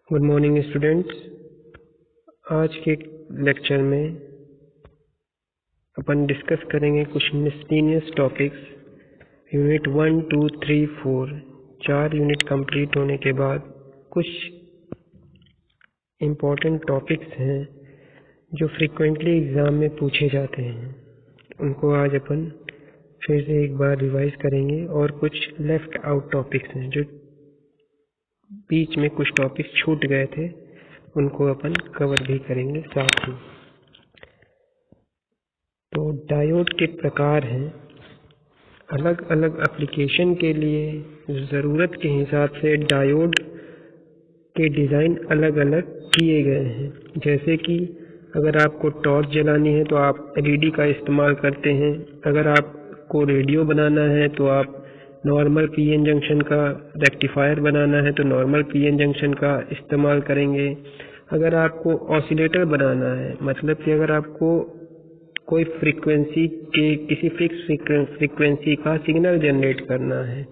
Good morning students. आज के lecture में अपन डिस्कस करेंगे कुछ miscellaneous topics. Unit 1, 2, 3, 4 4 unit complete होने के बाद कुछ इम्पोर्टेंट टॉपिक्स हैं जो फ्रीक्वेंटली एग्ज़ाम में पूछे जाते हैं, उनको आज अपन फिर से एक बार रिवाइज करेंगे। और कुछ लेफ्ट आउट टॉपिक्स हैं जो बीच में कुछ टॉपिक्स छूट गए थे, उनको अपन कवर भी करेंगे साथ ही। तो डायोड के प्रकार हैं, अलग अलग एप्लीकेशन के लिए ज़रूरत के हिसाब से डायोड के डिज़ाइन अलग अलग किए गए हैं। जैसे कि अगर आपको टॉर्च जलानी है तो आप एलईडी का इस्तेमाल करते हैं। अगर आपको रेडियो बनाना है तो आप नॉर्मल पीएन जंक्शन का रेक्टिफायर बनाना है तो नॉर्मल पीएन जंक्शन का इस्तेमाल करेंगे। अगर आपको ऑसिलेटर बनाना है, मतलब कि अगर आपको कोई फ्रीक्वेंसी के किसी फिक्स फ्रीक्वेंसी का सिग्नल जनरेट करना है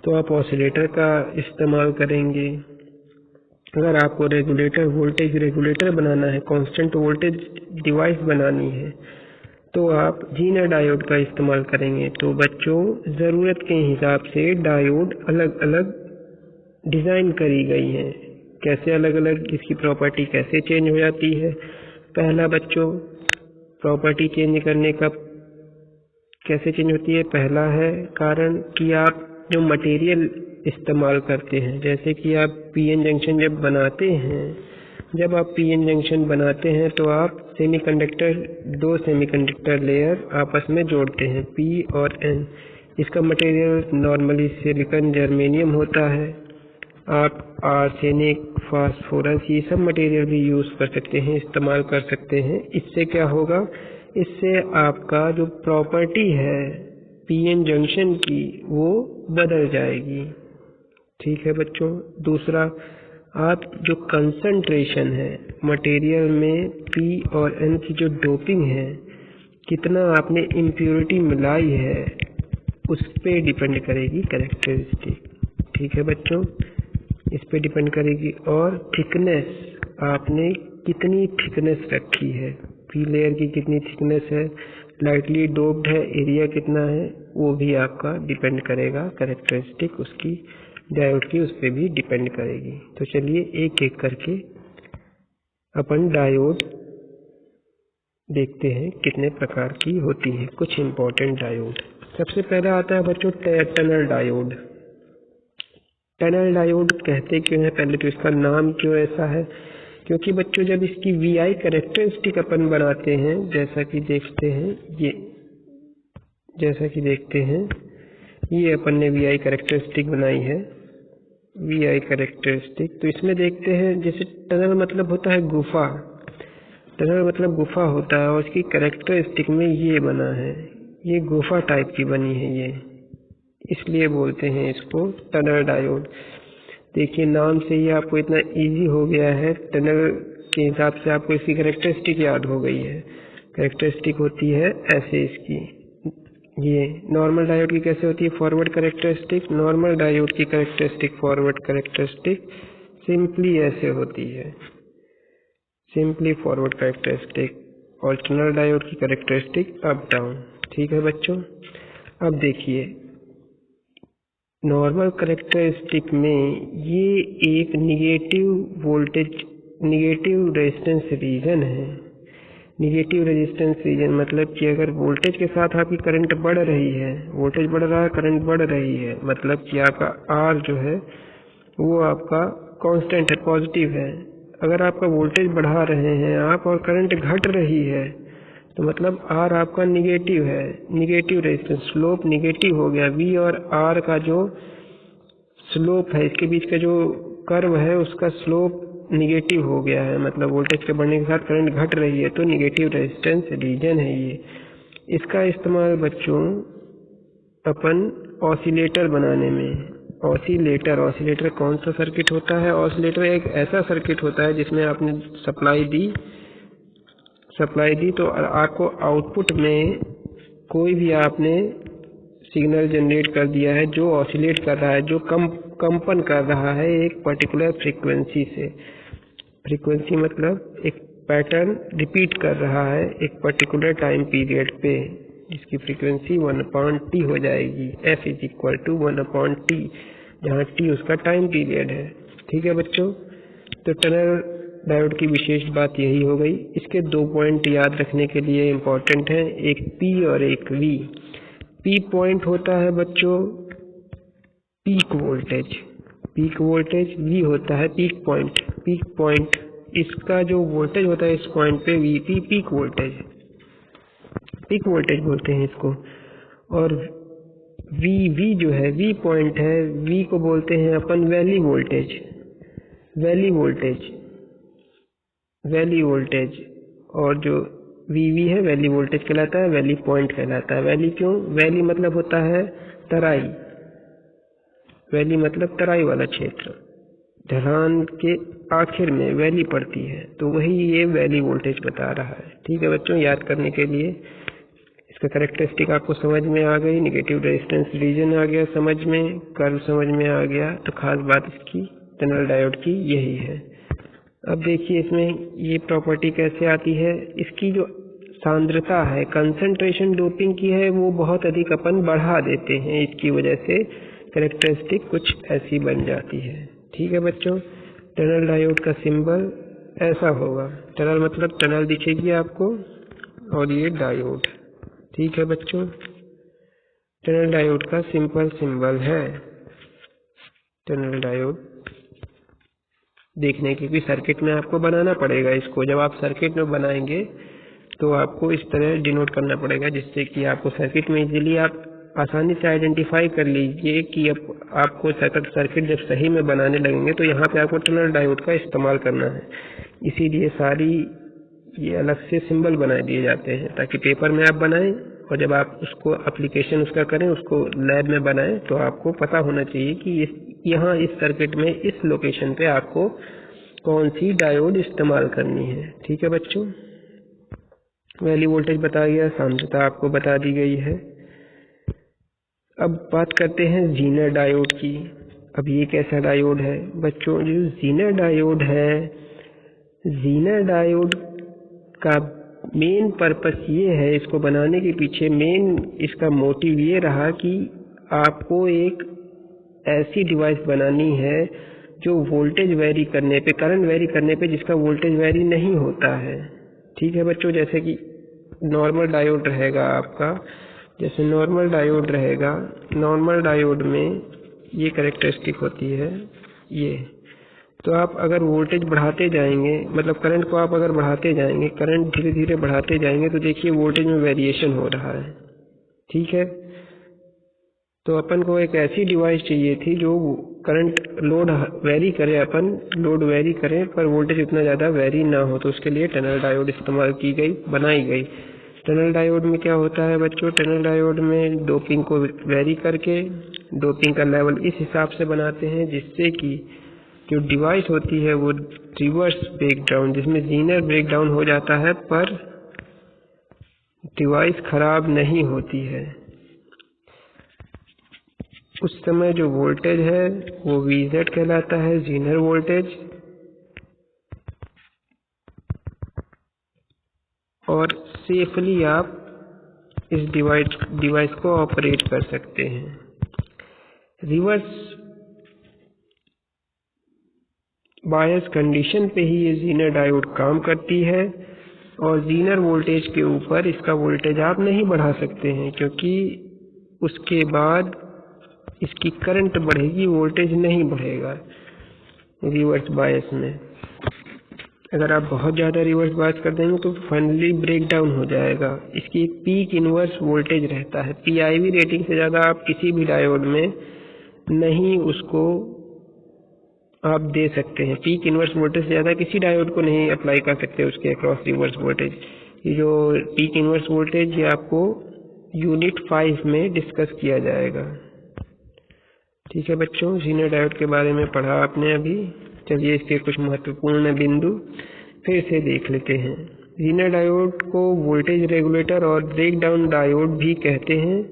तो आप ऑसिलेटर का इस्तेमाल करेंगे। अगर आपको रेगुलेटर वोल्टेज रेगुलेटर बनाना है, कांस्टेंट वोल्टेज डिवाइस बनानी है तो आप जीनर डायोड का इस्तेमाल करेंगे। तो बच्चों, ज़रूरत के हिसाब से डायोड अलग अलग डिज़ाइन करी गई हैं। कैसे अलग अलग, इसकी प्रॉपर्टी कैसे चेंज हो जाती है। पहला बच्चों, प्रॉपर्टी चेंज करने का कैसे चेंज होती है, पहला है कारण कि आप जो मटेरियल इस्तेमाल करते हैं, जैसे कि आप पीएन जंक्शन जब आप पीएन जंक्शन बनाते हैं तो आप दो सेमीकंडक्टर लेयर आपस में जोड़ते हैं, पी और एन। इसका मटेरियल नॉर्मली सिलिकॉन जर्मेनियम होता है। आप आर्सेनिक, फास्फोरस, ये सब मटेरियल भी यूज़ कर सकते हैं, इस्तेमाल कर सकते हैं। इससे क्या होगा, इससे आपका जो प्रॉपर्टी है पीएन जंक्शन की वो बदल जाएगी। ठीक है बच्चों। दूसरा, आप जो कंसंट्रेशन है मटेरियल में पी और एन की जो डोपिंग है, कितना आपने इम्प्योरिटी मिलाई है, उस पे डिपेंड करेगी कैरेक्टरिस्टिक। ठीक है बच्चों, इस पे डिपेंड करेगी। और थिकनेस, आपने कितनी थिकनेस रखी है, पी लेयर की कितनी थिकनेस है, लाइटली डोप्ड है, एरिया कितना है, वो भी आपका डिपेंड करेगा। कैरेक्टरिस्टिक उसकी डायोड की उस पर भी डिपेंड करेगी। तो चलिए एक एक करके अपन डायोड देखते हैं कितने प्रकार की होती हैं। कुछ इम्पोर्टेंट डायोड, सबसे पहला आता है बच्चों टनल डायोड। टनल डायोड कहते क्यों है, पहले तो इसका नाम क्यों ऐसा है, क्योंकि बच्चों जब इसकी वीआई कैरेक्टरिस्टिक अपन बनाते हैं, जैसा कि देखते हैं ये अपन ने वीआई कैरेक्टरिस्टिक बनाई है, वीआई कैरेक्टरिस्टिक। तो इसमें देखते हैं, जैसे टनल मतलब होता है गुफा, टनल मतलब गुफा होता है, और इसकी कैरेक्टरिस्टिक में ये बना है, ये गुफा टाइप की बनी है ये, इसलिए बोलते हैं इसको टनल डायोड। देखिए नाम से ही आपको इतना इजी हो गया है, टनल के हिसाब से आपको इसकी कैरेक्टरिस्टिक याद हो गई है। कैरेक्टरिस्टिक होती है ऐसे इसकी। ये नॉर्मल डायोड की कैसे होती है, फॉरवर्ड कैरेक्टरिस्टिक। नॉर्मल डायोड की कैरेक्टरिस्टिक फॉरवर्ड कैरेक्टरिस्टिक सिंपली ऐसे होती है, सिंपली फॉरवर्ड कैरेक्टरिस्टिक। और टनल डायोड की कैरेक्टरिस्टिक अप डाउन। ठीक है बच्चों। अब देखिए नॉर्मल कैरेक्टरिस्टिक में ये एक निगेटिव रेजिस्टेंस रीजन है। निगेटिव रेजिस्टेंस रीजन मतलब कि अगर वोल्टेज के साथ आपकी करंट बढ़ रही है, वोल्टेज बढ़ रहा है, करंट बढ़ रही है, मतलब कि आपका आर जो है वो आपका कांस्टेंट है, पॉजिटिव है। अगर आपका वोल्टेज बढ़ा रहे हैं आप और करंट घट रही है तो मतलब आर आपका निगेटिव है, निगेटिव रेजिस्टेंस, स्लोप निगेटिव हो गया। वी और आर का जो स्लोप है, इसके बीच का जो कर्व है उसका स्लोप निगेटिव हो गया है, मतलब वोल्टेज के बढ़ने के साथ करंट घट रही है, तो निगेटिव रेजिस्टेंस रीजन है ये। इसका इस्तेमाल बच्चों अपन ऑसिलेटर बनाने में, ऑसिलेटर कौन सा सर्किट होता है, ऑसिलेटर एक ऐसा सर्किट होता है जिसमें आपने सप्लाई दी तो आपको आउटपुट में कोई भी आपने सिग्नल जनरेट कर दिया है जो ऑसिलेट कर रहा है, जो कंपन कर रहा है एक पर्टिकुलर फ्रीक्वेंसी से। फ्रीक्वेंसी मतलब एक पैटर्न रिपीट कर रहा है एक पर्टिकुलर टाइम पीरियड पे, जिसकी फ्रीक्वेंसी 1/t हो जाएगी। f is equal to 1/t, जहाँ t उसका टाइम पीरियड है। ठीक है बच्चों, तो टनल डायोड की विशेष बात यही हो गई। इसके 2 पॉइंट याद रखने के लिए इम्पोर्टेंट हैं, एक P और एक V। P पॉइंट होता है बच्चों पीक वोल्टेज, V होता है पीक पॉइंट। इसका जो वोल्टेज होता है इस पॉइंट पे VP पीक वोल्टेज बोलते हैं इसको। और V जो है V पॉइंट है, V को बोलते हैं अपन वैली वोल्टेज। और जो VV है वैली वोल्टेज कहलाता है, वैली पॉइंट कहलाता है। वैली क्यों? वैली मतलब होता है तराई, वैली मतलब तराई वाला क्षेत्र, ढलान के आखिर में वैली पड़ती है, तो वही ये वैली वोल्टेज बता रहा है। ठीक है बच्चों, याद करने के लिए इसका कैरेक्टरिस्टिक आपको समझ में आ गई, नेगेटिव रेजिस्टेंस रीजन आ गया समझ में, कर्व समझ में आ गया, तो खास बात इसकी टनल डायोड की यही है। अब देखिए इसमें ये प्रॉपर्टी कैसे आती है। इसकी जो सांद्रता है, कंसंट्रेशन डोपिंग की है, वो बहुत अधिक अपन बढ़ा देते हैं, इसकी वजह से कैरेक्टरिस्टिक कुछ ऐसी बन जाती है। ठीक है बच्चों, टनल डायोड का सिंबल ऐसा होगा, टनल मतलब टनल दिखेगी आपको और ये डायोड। ठीक है बच्चों, टनल डायोड का सिंपल सिंबल है टनल डायोड। देखने के भी सर्किट में आपको बनाना पड़ेगा इसको, जब आप सर्किट में बनाएंगे तो आपको इस तरह डिनोट करना पड़ेगा, जिससे कि आपको सर्किट में इजीली आप आसानी से आइडेंटिफाई कर लीजिए कि अब आपको सर्किट जब सही में बनाने लगेंगे तो यहाँ पे आपको टनल डायोड का इस्तेमाल करना है। इसीलिए सारी ये अलग से सिंबल बना दिए जाते हैं ताकि पेपर में आप बनाएं और जब आप उसको एप्लीकेशन उसका करें, उसको लैब में बनाएं, तो आपको पता होना चाहिए कि यहाँ इस सर्किट में इस लोकेशन पे आपको कौन सी डायोड इस्तेमाल करनी है। ठीक है बच्चों, वैल्यू वोल्टेज बताया गया, सांद्रता आपको बता दी गई है। अब बात करते हैं जीनर डायोड की। अब ये कैसा डायोड है बच्चों? जो जीनर डायोड है, जीनर डायोड का मेन पर्पस ये है, इसको बनाने के पीछे मेन इसका मोटिव ये रहा कि आपको एक ऐसी डिवाइस बनानी है जो वोल्टेज वेरी करने पे, करंट वेरी करने पे जिसका वोल्टेज वेरी नहीं होता है। ठीक है बच्चों, जैसे कि नॉर्मल डायोड रहेगा आपका, जैसे नॉर्मल डायोड में ये कैरेक्टरिस्टिक होती है ये। तो आप अगर वोल्टेज बढ़ाते जाएंगे, मतलब करंट को आप अगर बढ़ाते जाएंगे, करंट धीरे धीरे बढ़ाते जाएंगे, तो देखिए वोल्टेज में वेरिएशन हो रहा है। ठीक है, तो अपन को एक ऐसी डिवाइस चाहिए थी जो करंट लोड वेरी करे, लोड वेरी करें पर वोल्टेज उतना ज़्यादा वेरी ना हो, तो उसके लिए टनल डायोड इस्तेमाल बनाई गई। टनल डायोड में क्या होता है बच्चों? टनल डायोड में डोपिंग को वेरी करके डोपिंग का लेवल इस हिसाब से बनाते हैं जिससे कि जो डिवाइस होती है वो रिवर्स ब्रेकडाउन, जिसमें जीनर ब्रेकडाउन हो जाता है पर डिवाइस खराब नहीं होती है। उस समय जो वोल्टेज है वो VZ कहलाता है, जीनर वोल्टेज, और सेफली आप इस डिवाइस को ऑपरेट कर सकते हैं। रिवर्स बायस कंडीशन पे ही ये जीनर डायोड काम करती है, और जीनर वोल्टेज के ऊपर इसका वोल्टेज आप नहीं बढ़ा सकते हैं, क्योंकि उसके बाद इसकी करंट बढ़ेगी, वोल्टेज नहीं बढ़ेगा रिवर्स बायस में। अगर आप बहुत ज़्यादा रिवर्स बायस कर देंगे तो फाइनली ब्रेक डाउन हो जाएगा। इसकी एक पीक इनवर्स वोल्टेज रहता है, PIV रेटिंग से ज़्यादा आप किसी भी डायोड में नहीं उसको आप दे सकते हैं। पीक इनवर्स वोल्टेज से ज़्यादा किसी डायोड को नहीं अप्लाई कर सकते उसके अक्रॉस रिवर्स वोल्टेज। ये जो पीक इनवर्स वोल्टेज ये आपको यूनिट 5 में डिस्कस किया जाएगा। ठीक है बच्चों, जीनर डायोड के बारे में पढ़ा आपने अभी। चलिए इसके कुछ महत्वपूर्ण बिंदु फिर से देख लेते हैं। जीनर डायोड को वोल्टेज रेगुलेटर और ब्रेक डाउन डायोड भी कहते हैं।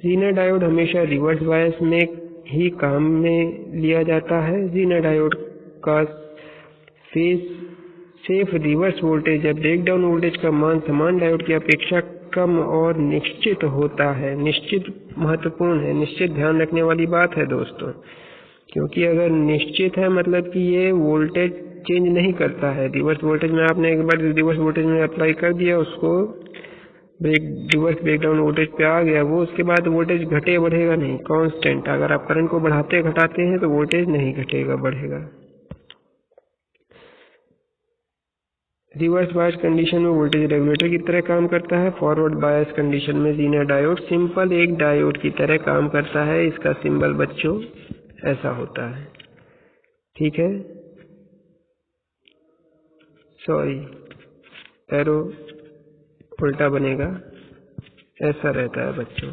जीनर डायोड हमेशा रिवर्स बायस में ही काम में लिया जाता है। जीनर डायोड का फेज सेफ रिवर्स वोल्टेज या ब्रेकडाउन वोल्टेज का मान समान डायोड की अपेक्षा कम और निश्चित होता है। निश्चित महत्वपूर्ण है, निश्चित ध्यान रखने वाली बात है दोस्तों, क्योंकि अगर निश्चित है मतलब कि ये वोल्टेज चेंज नहीं करता है। रिवर्स वोल्टेज में आपने एक बार रिवर्स वोल्टेज में अप्लाई कर दिया, उसको रिवर्स ब्रेकडाउन वोल्टेज पे आ गया, वो उसके बाद वोल्टेज घटे बढ़ेगा नहीं, कांस्टेंट। अगर आप करंट को बढ़ाते घटाते हैं तो वोल्टेज नहीं घटेगा, बढ़ेगा। रिवर्स बायस कंडीशन में वोल्टेज रेगुलेटर की तरह काम करता है। फॉरवर्ड बायस कंडीशन में जीनर डायोड सिंपल एक डायोड की तरह काम करता है। इसका सिंबल बच्चों ऐसा होता है, ठीक है, सॉरी एरो उल्टा बनेगा, ऐसा रहता है बच्चों।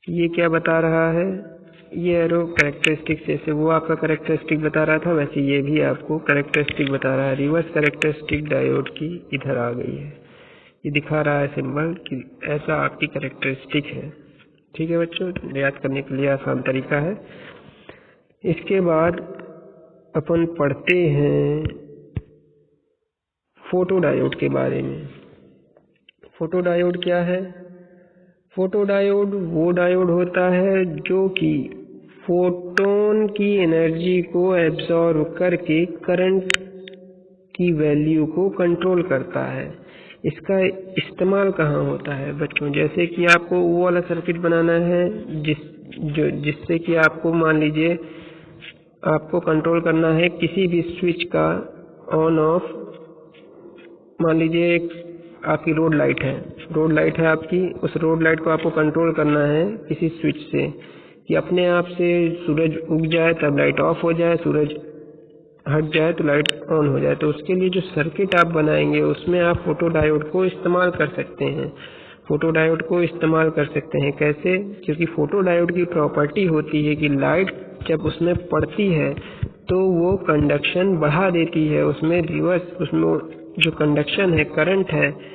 ये क्या बता रहा है, ये एरो कैरेक्टरिस्टिक, जैसे वो आपका कैरेक्टरिस्टिक बता रहा था वैसे ये भी आपको कैरेक्टरिस्टिक बता रहा है। रिवर्स कैरेक्टरिस्टिक डायोड की इधर आ गई है, ये दिखा रहा है सिंबल कि ऐसा आपकी कैरेक्टरिस्टिक है, ठीक है बच्चों, याद करने के लिए आसान तरीका है। इसके बाद अपन पढ़ते हैं फोटो डायोड के बारे में। फोटो डायोड क्या है? फोटो डायोड वो डायोड होता है जो कि फोटोन की एनर्जी को एब्जॉर्ब करके करंट की वैल्यू को कंट्रोल करता है। इसका इस्तेमाल कहाँ होता है बच्चों? जैसे कि आपको वो वाला सर्किट बनाना है जिससे कि आपको मान लीजिए आपको कंट्रोल करना है किसी भी स्विच का ऑन ऑफ। मान लीजिए एक आपकी रोड लाइट है आपकी, उस रोड लाइट को आपको कंट्रोल करना है किसी स्विच से कि अपने आप से सूरज उग जाए तब लाइट ऑफ हो जाए, सूरज हट जाए तो लाइट ऑन हो जाए। तो उसके लिए जो सर्किट आप बनाएंगे उसमें आप फोटो डायोड को इस्तेमाल कर सकते हैं। फोटो डायोड को इस्तेमाल कर सकते हैं कैसे? क्योंकि फोटो डायोड की प्रॉपर्टी होती है कि लाइट जब उसमें पड़ती है तो वो कंडक्शन बढ़ा देती है, उसमें जो कंडक्शन है, करंट है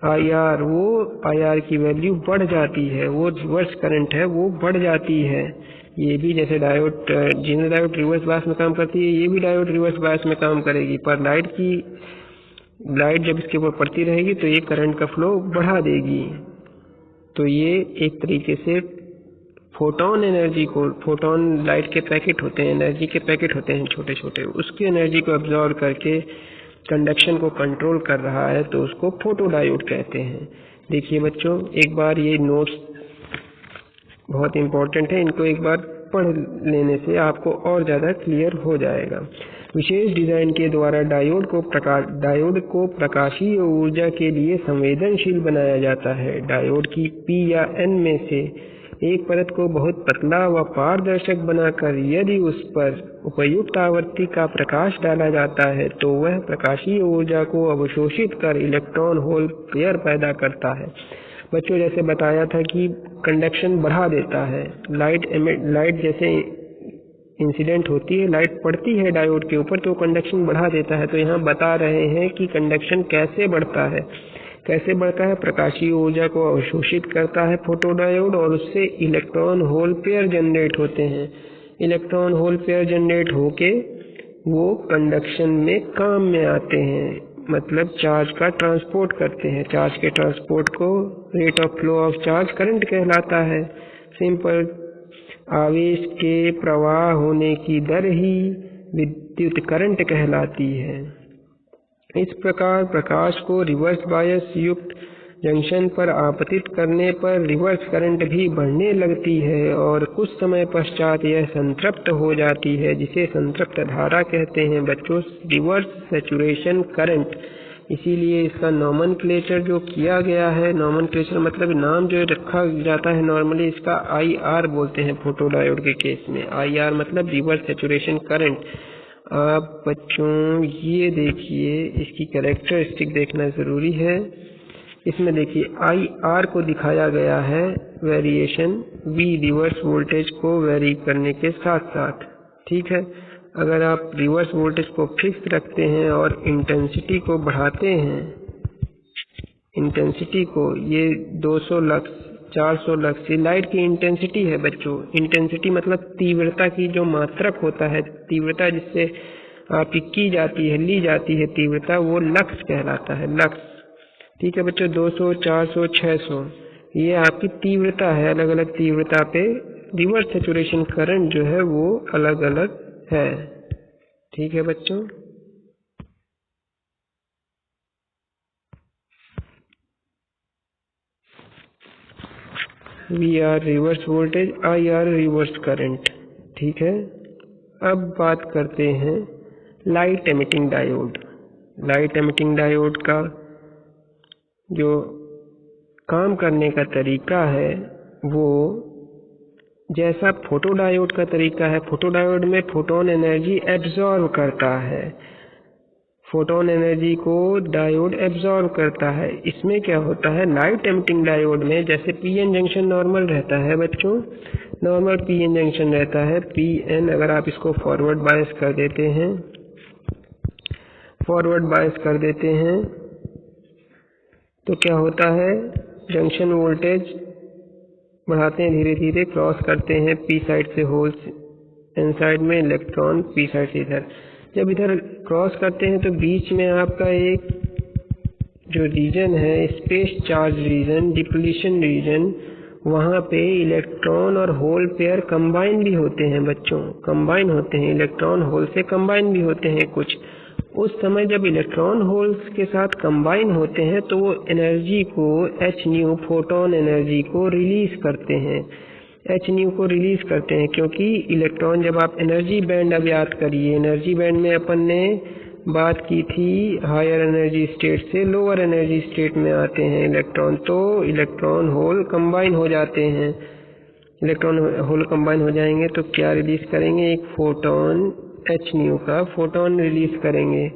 IR, वो IR की वैल्यू बढ़ जाती है, वो रिवर्स करंट है वो बढ़ जाती है। ये भी जैसे diode Zener diode reverse bias में काम करती है, ये भी डायोड रिवर्स बायस में काम करेगी, पर लाइट जब इसके ऊपर पड़ती रहेगी तो ये करंट का फ्लो बढ़ा देगी। तो ये एक तरीके से फोटोन लाइट के पैकेट होते हैं, एनर्जी के पैकेट होते हैं छोटे छोटे, उसकी एनर्जी को एब्जॉर्ब करके कंडक्शन को कंट्रोल कर रहा है, तो उसको फोटो डायोड कहते हैं। देखिए बच्चों, एक बार ये नोट्स बहुत इंपॉर्टेंट है, इनको एक बार पढ़ लेने से आपको और ज़्यादा क्लियर हो जाएगा। विशेष डिजाइन के द्वारा डायोड को प्रकाशीय ऊर्जा के लिए संवेदनशील बनाया जाता है। डायोड की P या N में से एक परत को बहुत पतला व पारदर्शक बनाकर यदि उस पर उपयुक्त आवृत्ति का प्रकाश डाला जाता है तो वह प्रकाशीय ऊर्जा को अवशोषित कर इलेक्ट्रॉन होल पेयर पैदा करता है। बच्चों, जैसे बताया था कि कंडक्शन बढ़ा देता है, लाइट जैसे इंसिडेंट होती है, लाइट पड़ती है डायोड के ऊपर तो कंडक्शन बढ़ा देता है। तो यहाँ बता रहे हैं कि कंडक्शन कैसे बढ़ता है, प्रकाशीय ऊर्जा को अवशोषित करता है फोटो डायोड और उससे इलेक्ट्रॉन होल पेयर जनरेट होते हैं। इलेक्ट्रॉन होल पेयर जनरेट होके वो कंडक्शन में काम में आते हैं, मतलब चार्ज का ट्रांसपोर्ट करते हैं। चार्ज के ट्रांसपोर्ट को rate of flow of charge current कहलाता है। सिंपल, आवेश के प्रवाह होने की दर ही विद्युत करंट कहलाती है। इस प्रकार प्रकाश को रिवर्स बायस युक्त जंक्शन पर आपतित करने पर रिवर्स करंट भी बढ़ने लगती है और कुछ समय पश्चात यह संतृप्त हो जाती है, जिसे संतृप्त धारा कहते हैं बच्चों, रिवर्स सैचुरेशन करंट। इसीलिए इसका नॉमेनक्लेचर जो किया गया है, नॉमेनक्लेचर मतलब नाम जो रखा जाता है नॉर्मली, इसका IR बोलते हैं फोटो डायोड के केस में। IR मतलब रिवर्स सैचुरेशन करंट। आप बच्चों ये देखिए, इसकी कैरेक्टरिस्टिक देखना ज़रूरी है। इसमें देखिए IR को दिखाया गया है वेरिएशन V रिवर्स वोल्टेज को वेरी करने के साथ साथ, ठीक है। अगर आप रिवर्स वोल्टेज को फिक्स रखते हैं और इंटेंसिटी को बढ़ाते हैं, इंटेंसिटी को ये 200 लक्स 400 लक्स, ये लाइट की इंटेंसिटी है बच्चों। इंटेंसिटी मतलब तीव्रता की जो मात्रक होता है, तीव्रता जिससे आपकी की जाती है, ली जाती है तीव्रता, वो लक्स कहलाता है, लक्स। ठीक है बच्चों, 200, 400, 600 ये आपकी तीव्रता है। अलग अलग तीव्रता पे रिवर्स सैचुरेशन करंट जो है वो अलग अलग है। ठीक है बच्चों, VR reverse voltage, IR reverse current. ठीक है, अब बात करते हैं light emitting diode. Light emitting diode का जो काम करने का तरीका है वो जैसा फोटोडायोड का तरीका है। फोटोडायोड में फोटोन एनर्जी एब्जॉर्ब करता है, फोटोन एनर्जी को डायोड एब्जॉर्ब करता है। इसमें क्या होता है, लाइट एमिटिंग डायोड में जैसे पीएन जंक्शन नॉर्मल रहता है बच्चों, नॉर्मल पीएन जंक्शन रहता है, पीएन अगर आप इसको फॉरवर्ड बायस कर देते हैं, फॉरवर्ड बायस कर देते हैं तो क्या होता है, जंक्शन वोल्टेज बढ़ाते हैं, धीरे धीरे क्रॉस करते हैं पी साइड से होल्स एन साइड में, इलेक्ट्रॉन पी साइड से इधर। जब इधर क्रॉस करते हैं तो बीच में आपका एक जो रीजन है, space charge region, depletion region, वहाँ पे इलेक्ट्रॉन और होल पेयर कंबाइन भी होते हैं बच्चों, कंबाइन होते हैं, इलेक्ट्रॉन होल से कंबाइन भी होते हैं कुछ। उस समय जब इलेक्ट्रॉन होल्स के साथ कंबाइन होते हैं तो वो एनर्जी को एच न्यू, फोटोन एनर्जी को रिलीज करते हैं, एच न्यू को रिलीज करते हैं, क्योंकि इलेक्ट्रॉन जब आप एनर्जी बैंड, अब याद करिए एनर्जी बैंड में अपन ने बात की थी, हायर एनर्जी स्टेट से लोअर एनर्जी स्टेट में आते हैं इलेक्ट्रॉन, तो इलेक्ट्रॉन होल कंबाइन हो जाते हैं। इलेक्ट्रॉन होल कंबाइन हो जाएंगे तो क्या रिलीज करेंगे, एक फोटोन, एच न्यू का फोटोन रिलीज करेंगे।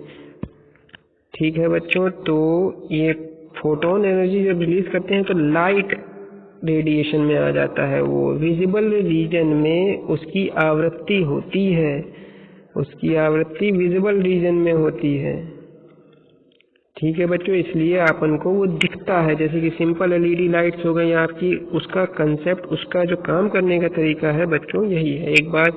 ठीक है बच्चों, तो ये फोटोन एनर्जी जब रिलीज करते हैं तो लाइट रेडिएशन में आ जाता है, वो विजिबल रीजन में उसकी आवृत्ति होती है, उसकी आवृत्ति विजिबल रीजन में होती है। ठीक है बच्चों, इसलिए अपन को वो दिखता है, जैसे कि सिंपल एलईडी लाइट्स हो गई आपकी, उसका कंसेप्ट, उसका जो काम करने का तरीका है बच्चों यही है। एक बार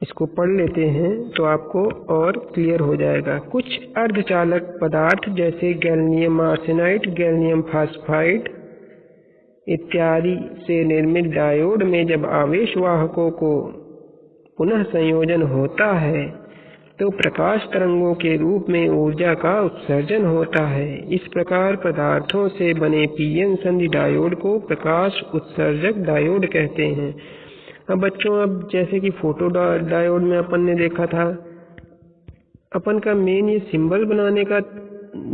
इसको पढ़ लेते हैं तो आपको और क्लियर हो जाएगा। कुछ अर्धचालक पदार्थ जैसे गैलियम आर्सेनाइड, गैलियम फास्फाइड इत्यादि से निर्मित डायोड में जब आवेश वाहकों को पुनः संयोजन होता है तो प्रकाश तरंगों के रूप में ऊर्जा का उत्सर्जन होता है। इस प्रकार पदार्थों से बने पीएन संधि डायोड को प्रकाश उत्सर्जक डायोड कहते हैं। अब बच्चों, अब जैसे कि फोटो डायोड में अपन ने देखा था, अपन का मेन ये सिंबल बनाने का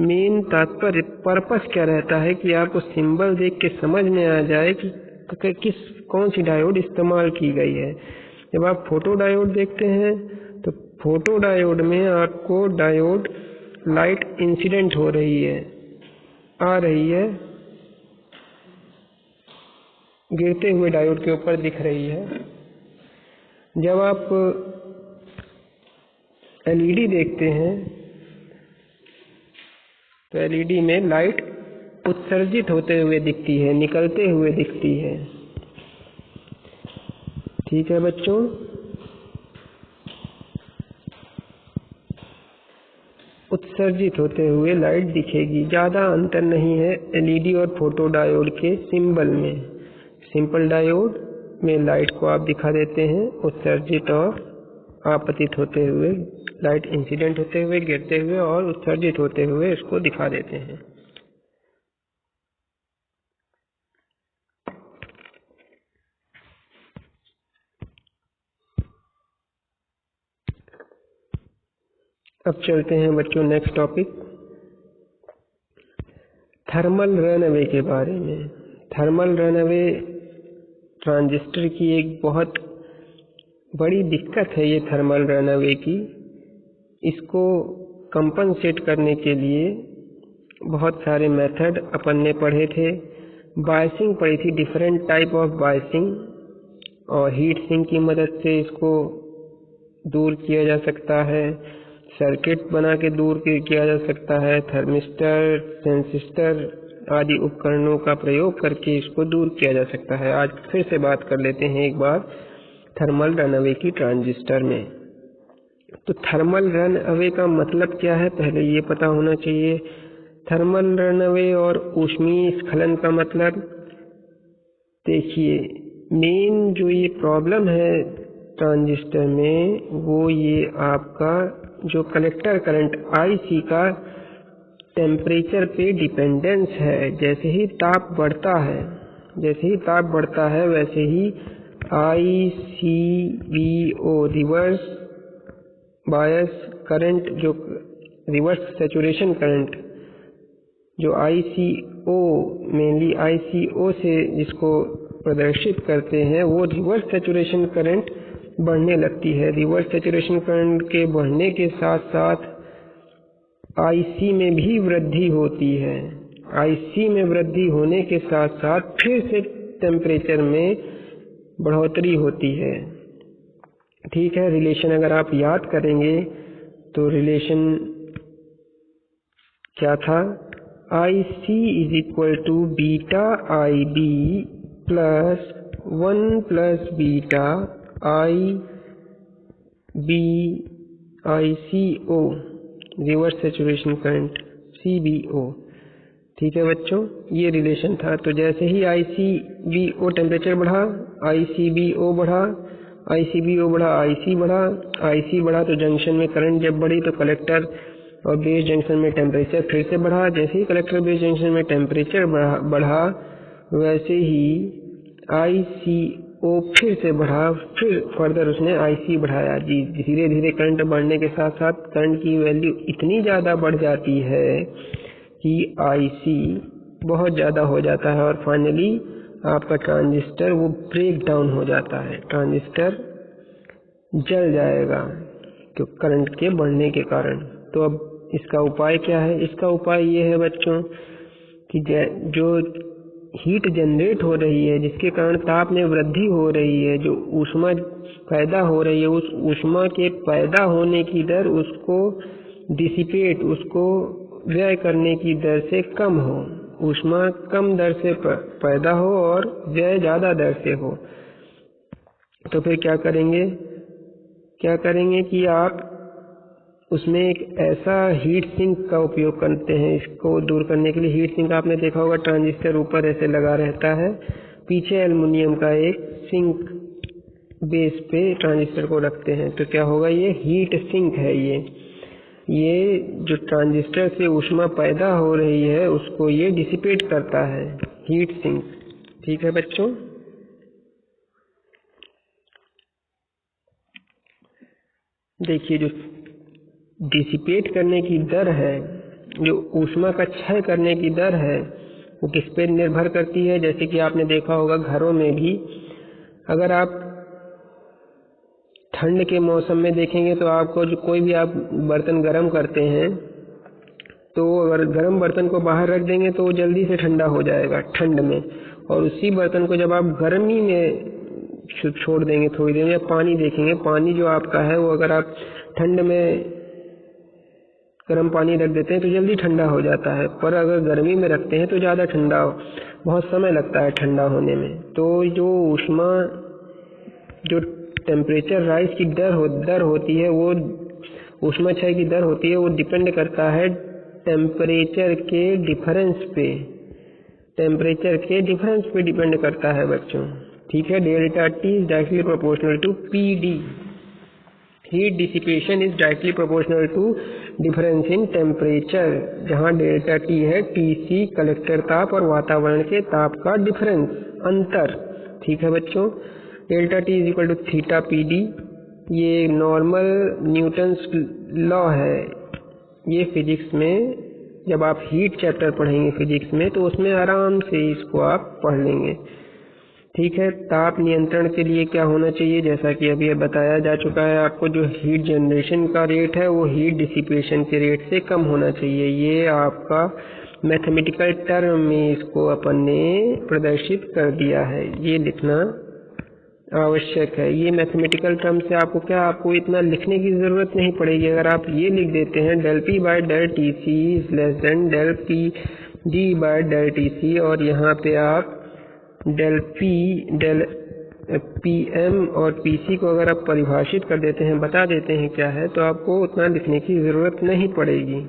मेन तात्पर्य, पर्पस क्या रहता है कि आपको सिंबल देख के समझ में आ जाए कि किस कौन सी डायोड इस्तेमाल की गई है। जब आप फोटो डायोड देखते हैं तो फोटो डायोड में आपको डायोड लाइट इंसिडेंट हो रही है, आ रही है, गिरते हुए डायोड के ऊपर दिख रही है। जब आप एलईडी देखते हैं तो एलईडी में लाइट उत्सर्जित होते हुए दिखती है, निकलते हुए दिखती है। ठीक है बच्चों, उत्सर्जित होते हुए लाइट दिखेगी। ज़्यादा अंतर नहीं है एलईडी और फोटो डायोड के सिंबल में। सिंपल डायोड में लाइट को आप दिखा देते हैं उत्सर्जित और आपतित होते हुए, लाइट इंसिडेंट होते हुए, गिरते हुए और उत्सर्जित होते हुए इसको दिखा देते हैं। अब चलते हैं बच्चों नेक्स्ट टॉपिक, थर्मल रनअवे के बारे में। थर्मल रनअवे ट्रांजिस्टर की एक बहुत बड़ी दिक्कत है, ये थर्मल रनअवे की। इसको कंपनसेट करने के लिए बहुत सारे मेथड अपन ने पढ़े थे। बायसिंग पढ़ी थी, डिफरेंट टाइप ऑफ बायसिंग, और हीट सिंक की मदद से इसको दूर किया जा सकता है, सर्किट बना के दूर किया जा सकता है, थर्मिस्टर, ट्रांजिस्टर आदि उपकरणों का प्रयोग करके इसको दूर किया जा सकता है। आज फिर से बात कर लेते हैं एक बार थर्मल रन अवे की ट्रांजिस्टर में। तो थर्मल रन अवे का मतलब क्या है, पहले ये पता होना चाहिए। थर्मल रन अवे और ऊष्मीय स्खलन का मतलब, देखिए मेन जो ये प्रॉब्लम है ट्रांजिस्टर में, वो ये आपका जो कलेक्टर करंट IC का टेम्परेचर पे डिपेंडेंस है। जैसे ही ताप बढ़ता है वैसे ही ICVO रिवर्स बायस करंट, जो रिवर्स सैचुरेशन करंट, जो ICO मेनली ICO से जिसको प्रदर्शित करते हैं, वो रिवर्स सैचुरेशन करंट बढ़ने लगती है। रिवर्स सैचुरेशन करंट के बढ़ने के साथ साथ IC में भी वृद्धि होती है। IC में वृद्धि होने के साथ साथ फिर से टेम्परेचर में बढ़ोतरी होती है। ठीक है, रिलेशन अगर आप याद करेंगे तो रिलेशन क्या था, IC is equal to beta IB plus 1 plus beta IB ICO reverse saturation current CBO। ठीक है बच्चों, ये रिलेशन था। तो जैसे ही ICBO टेम्परेचर बढ़ा, ICBO बढ़ा, ICBO बढ़ा, IC बढ़ा, IC बढ़ा तो जंक्शन में करंट जब बढ़ी तो कलेक्टर और बेस जंक्शन में टेम्परेचर फिर से बढ़ा। जैसे ही कलेक्टर बेस जंक्शन में टेम्परेचर बढ़ा वैसे ही ICO फिर से बढ़ा, फिर फर्दर उसने IC बढ़ाया। जी, धीरे धीरे करंट बढ़ने के साथ साथ करंट की वैल्यू इतनी ज़्यादा बढ़ जाती है कि IC बहुत ज़्यादा हो जाता है और फाइनली आपका ट्रांजिस्टर वो ब्रेक डाउन हो जाता है, ट्रांजिस्टर जल जाएगा तो करंट के बढ़ने के कारण। तो अब इसका उपाय क्या है, इसका उपाय ये है बच्चों कि जो हीट जनरेट हो रही है, जिसके कारण ताप में वृद्धि हो रही है, जो ऊष्मा पैदा हो रही है, उस ऊष्मा के पैदा होने की दर उसको डिसिपेट, उसको व्यय करने की दर से कम हो। ऊष्मा कम दर से पैदा हो और व्यय ज़्यादा दर से हो। तो फिर क्या करेंगे कि आप उसमें एक ऐसा हीट सिंक का उपयोग करते हैं। इसको दूर करने के लिए हीट सिंक आपने देखा होगा, ट्रांजिस्टर ऊपर ऐसे लगा रहता है, पीछे एल्युमिनियम का एक सिंक बेस पे ट्रांजिस्टर को रखते हैं। तो क्या होगा, ये हीट सिंक है। ये जो ट्रांजिस्टर से ऊष्मा पैदा हो रही है उसको ये डिसिपेट करता है, हीट सिंक। ठीक है बच्चों, देखिए जो डिसिपेट करने की दर है, जो ऊष्मा का क्षय करने की दर है, वो किस पे निर्भर करती है। जैसे कि आपने देखा होगा घरों में भी, अगर आप ठंड के मौसम में देखेंगे तो आपको जो कोई भी आप बर्तन गर्म करते हैं तो अगर गर्म बर्तन को बाहर रख देंगे तो वो जल्दी से ठंडा हो जाएगा ठंड में, और उसी बर्तन को जब आप गर्मी में छोड़ देंगे थोड़ी देर में, या पानी देखेंगे, पानी जो आपका है वो अगर आप ठंड में गर्म पानी रख देते हैं तो जल्दी ठंडा हो जाता है, पर अगर गर्मी में रखते हैं तो ज़्यादा ठंडा बहुत समय लगता है ठंडा होने में। तो जो ऊष्मा, जो टेम्परेचर राइज की दर होती है, वो ऊष्मा क्षय की दर होती है, वो डिपेंड करता है टेम्परेचर के डिफरेंस पे डिपेंड करता है बच्चों। ठीक है, delta T is directly proportional to PD। Heat dissipation is directly proportional to difference in temperature, जहाँ डेल्टा T है TC कलेक्टर ताप और वातावरण के ताप का डिफरेंस, अंतर। ठीक है बच्चों, delta T is equal to theta PD। ये नॉर्मल न्यूटन्स लॉ है। ये फिजिक्स में जब आप हीट चैप्टर पढ़ेंगे फिजिक्स में तो उसमें आराम से इसको आप पढ़ लेंगे। ठीक है, ताप नियंत्रण के लिए क्या होना चाहिए, जैसा कि अभी बताया जा चुका है आपको, जो हीट जनरेशन का रेट है वो हीट डिसिपेशन के रेट से कम होना चाहिए। ये आपका मैथमेटिकल टर्म में इसको अपन ने प्रदर्शित कर दिया है, ये लिखना आवश्यक है। ये मैथमेटिकल टर्म से आपको इतना लिखने की ज़रूरत नहीं पड़ेगी। अगर आप ये लिख देते हैं del P by del TC is less than del PD by del TC, और यहाँ पे आप del P del PM और PC को अगर आप परिभाषित कर देते हैं, बता देते हैं क्या है, तो आपको उतना लिखने की ज़रूरत नहीं पड़ेगी।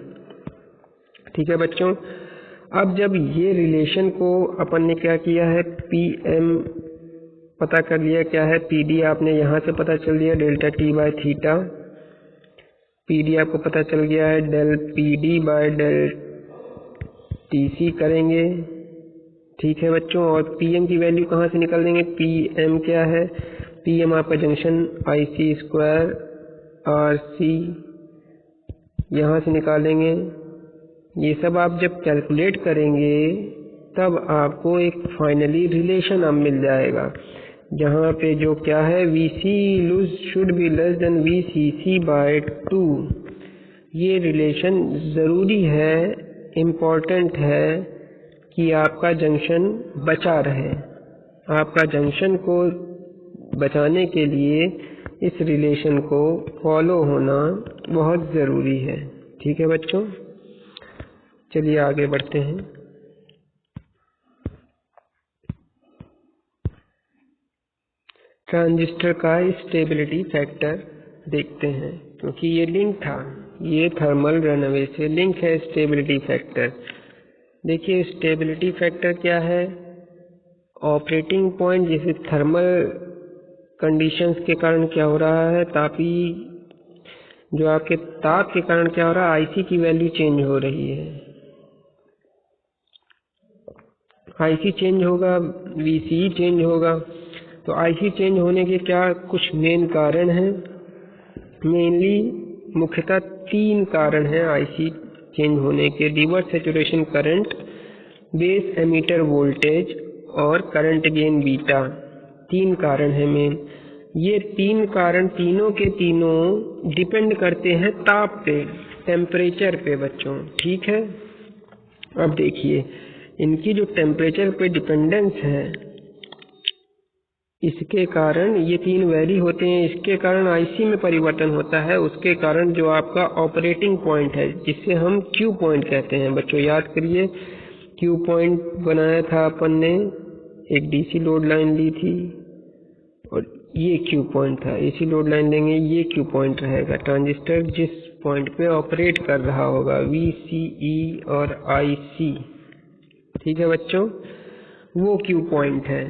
ठीक है बच्चों। अब जब ये रिलेशन को अपन ने क्या किया है, PM पता कर लिया क्या है, PD आपने यहाँ से पता चल दिया delta T by theta, PD आपको पता चल गया है del PD by del TC करेंगे। ठीक है बच्चों। और PM की वैल्यू कहाँ से निकाल देंगे, PM क्या है, PM आपका जंक्शन IC स्क्वायर RC यहाँ से निकालेंगे। ये सब आप जब कैलकुलेट करेंगे तब आपको एक फाइनली रिलेशन अब मिल जाएगा, जहाँ पे जो क्या है VC should be less than VCC by 2। ये रिलेशन ज़रूरी है, इम्पोर्टेंट है कि आपका जंक्शन बचा रहे। आपका जंक्शन को बचाने के लिए इस रिलेशन को फॉलो होना बहुत ज़रूरी है। ठीक है बच्चों, चलिए आगे बढ़ते हैं। ट्रांजिस्टर का स्टेबिलिटी फैक्टर देखते हैं, क्योंकि ये लिंक था, ये थर्मल रनअवे से लिंक है। स्टेबिलिटी फैक्टर देखिए, स्टेबिलिटी फैक्टर क्या है, ऑपरेटिंग पॉइंट जैसे थर्मल कंडीशंस के कारण क्या हो रहा है, जो आपके ताप के कारण क्या हो रहा है, IC की वैल्यू चेंज हो रही है। IC चेंज होगा, VCE चेंज होगा। तो IC चेंज होने के क्या कुछ मेन कारण हैं, मुख्यतः 3 कारण हैं IC चेंज होने के: reverse saturation current, base emitter voltage और करंट गेन बीटा। 3 कारण हैं मेन। ये 3 कारण तीनों के तीनों डिपेंड करते हैं ताप पे, टेम्परेचर पे बच्चों। ठीक है। अब देखिए, इनकी जो टेम्परेचर पे डिपेंडेंस है, इसके कारण ये 3 वैरी होते हैं। इसके कारण IC में परिवर्तन होता है, उसके कारण जो आपका ऑपरेटिंग पॉइंट है, जिससे हम Q पॉइंट कहते हैं। बच्चों याद करिए, Q पॉइंट बनाया था अपन ने, एक DC लोड लाइन ली थी और ये Q पॉइंट था। AC लोड लाइन लेंगे, ये Q पॉइंट रहेगा। ट्रांजिस्टर जिस पॉइंट पे ऑपरेट कर रहा होगा, VCE और IC। ठीक है बच्चों, वो Q पॉइंट है।